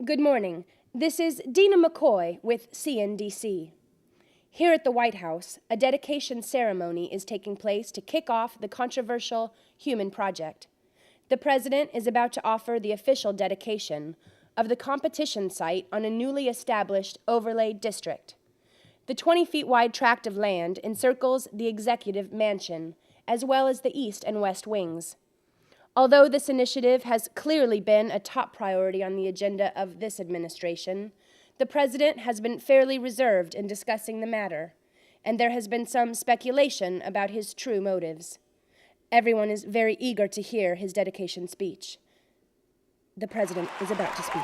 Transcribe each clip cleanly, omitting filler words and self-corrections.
Good morning. This is Dina McCoy with CNDC. Here at the White House, a dedication ceremony is taking place to kick off the controversial Human Project. The President is about to offer the official dedication of the competition site on a newly established overlay district. The 20-feet-wide tract of land encircles the Executive Mansion, as well as the East and West Wings. Although this initiative has clearly been a top priority on the agenda of this administration, the President has been fairly reserved in discussing the matter, and there has been some speculation about his true motives. Everyone is very eager to hear his dedication speech. The President is about to speak.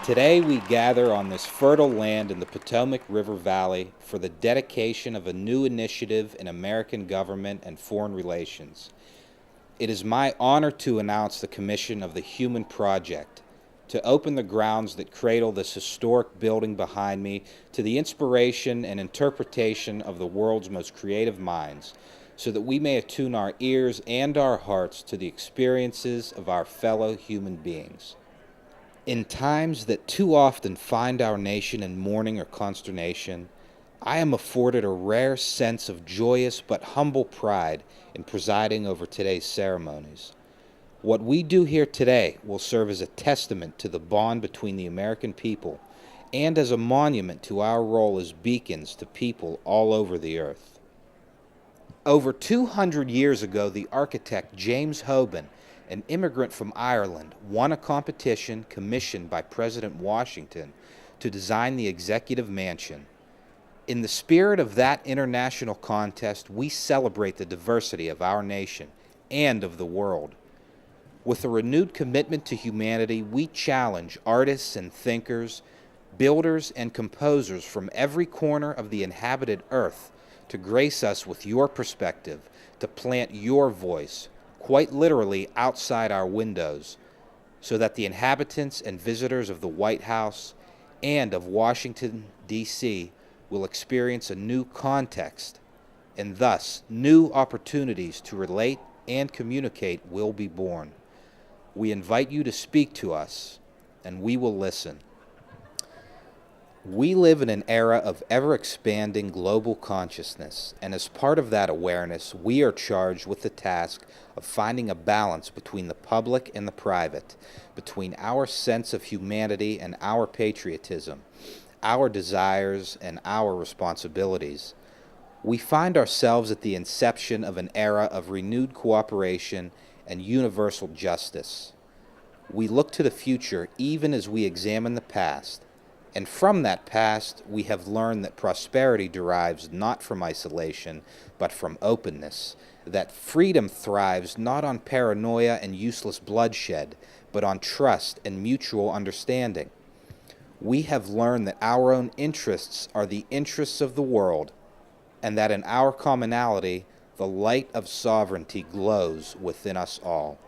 Today we gather on this fertile land in the Potomac River Valley for the dedication of a new initiative in American government and foreign relations. It is my honor to announce the commission of the Human Project, to open the grounds that cradle this historic building behind me to the inspiration and interpretation of the world's most creative minds, so that we may attune our ears and our hearts to the experiences of our fellow human beings. In times that too often find our nation in mourning or consternation, I am afforded a rare sense of joyous but humble pride in presiding over today's ceremonies. What we do here today will serve as a testament to the bond between the American people and as a monument to our role as beacons to people all over the earth. Over 200 years ago, the architect James Hoban, an immigrant from Ireland, won a competition commissioned by President Washington to design the Executive Mansion. In the spirit of that international contest, we celebrate the diversity of our nation and of the world. With a renewed commitment to humanity, we challenge artists and thinkers, builders and composers from every corner of the inhabited earth to grace us with your perspective, to plant your voice, quite literally outside our windows, so that the inhabitants and visitors of the White House and of Washington, D.C. will experience a new context, and thus new opportunities to relate and communicate will be born. We invite you to speak to us, and we will listen. We live in an era of ever-expanding global consciousness, and as part of that awareness, we are charged with the task of finding a balance between the public and the private, between our sense of humanity and our patriotism, our desires and our responsibilities. We find ourselves at the inception of an era of renewed cooperation and universal justice. We look to the future even as we examine the past, and from that past we have learned that prosperity derives not from isolation, but from openness, that freedom thrives not on paranoia and useless bloodshed, but on trust and mutual understanding. We have learned that our own interests are the interests of the world, and that in our commonality, the light of sovereignty glows within us all.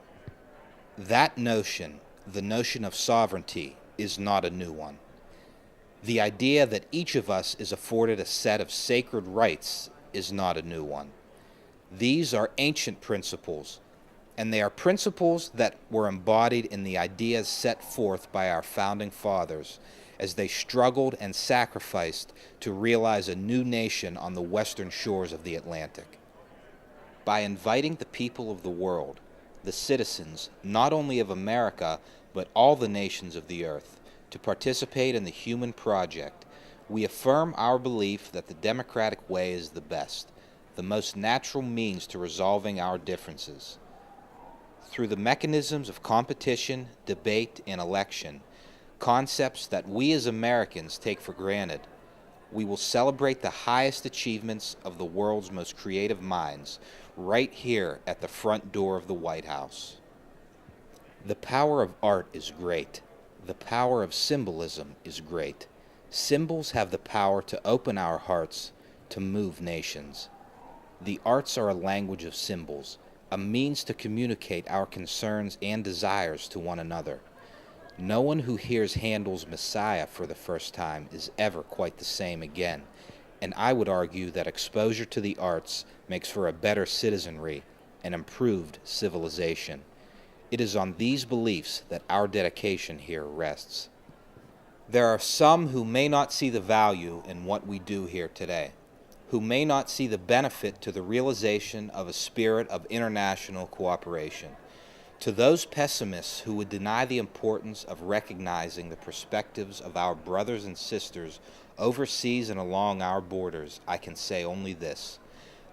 That notion, the notion of sovereignty, is not a new one. The idea that each of us is afforded a set of sacred rights is not a new one. These are ancient principles, and they are principles that were embodied in the ideas set forth by our founding fathers as they struggled and sacrificed to realize a new nation on the western shores of the Atlantic. By inviting the people of the world, the citizens not only of America, but all the nations of the earth, to participate in the Human Project, we affirm our belief that the democratic way is the best, the most natural means to resolving our differences. Through the mechanisms of competition, debate, and election, concepts that we as Americans take for granted, we will celebrate the highest achievements of the world's most creative minds right here at the front door of the White House. The power of art is great. The power of symbolism is great. Symbols have the power to open our hearts, to move nations. The arts are a language of symbols, a means to communicate our concerns and desires to one another. No one who hears Handel's Messiah for the first time is ever quite the same again, and I would argue that exposure to the arts makes for a better citizenry, and improved civilization. It is on these beliefs that our dedication here rests. There are some who may not see the value in what we do here today, who may not see the benefit to the realization of a spirit of international cooperation. To those pessimists who would deny the importance of recognizing the perspectives of our brothers and sisters overseas and along our borders, I can say only this,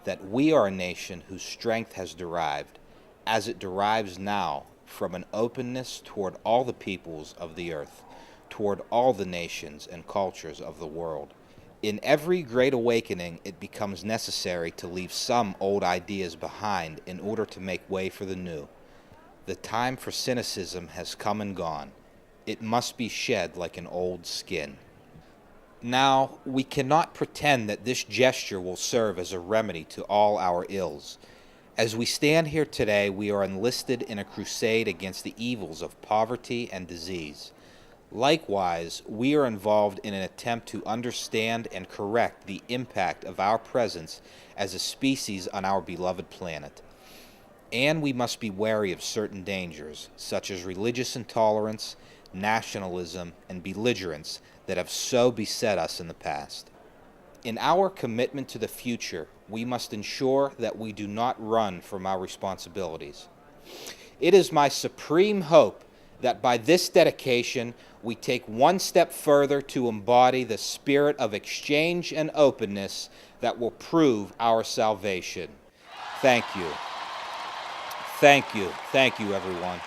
that we are a nation whose strength has derived, as it derives now, from an openness toward all the peoples of the earth, toward all the nations and cultures of the world. In every great awakening, it becomes necessary to leave some old ideas behind in order to make way for the new. The time for cynicism has come and gone. It must be shed like an old skin. Now, we cannot pretend that this gesture will serve as a remedy to all our ills. As we stand here today, we are enlisted in a crusade against the evils of poverty and disease. Likewise, we are involved in an attempt to understand and correct the impact of our presence as a species on our beloved planet. And we must be wary of certain dangers, such as religious intolerance, nationalism, and belligerence that have so beset us in the past. In our commitment to the future, we must ensure that we do not run from our responsibilities. It is my supreme hope that by this dedication, we take one step further to embody the spirit of exchange and openness that will prove our salvation. Thank you. Thank you. Thank you, everyone.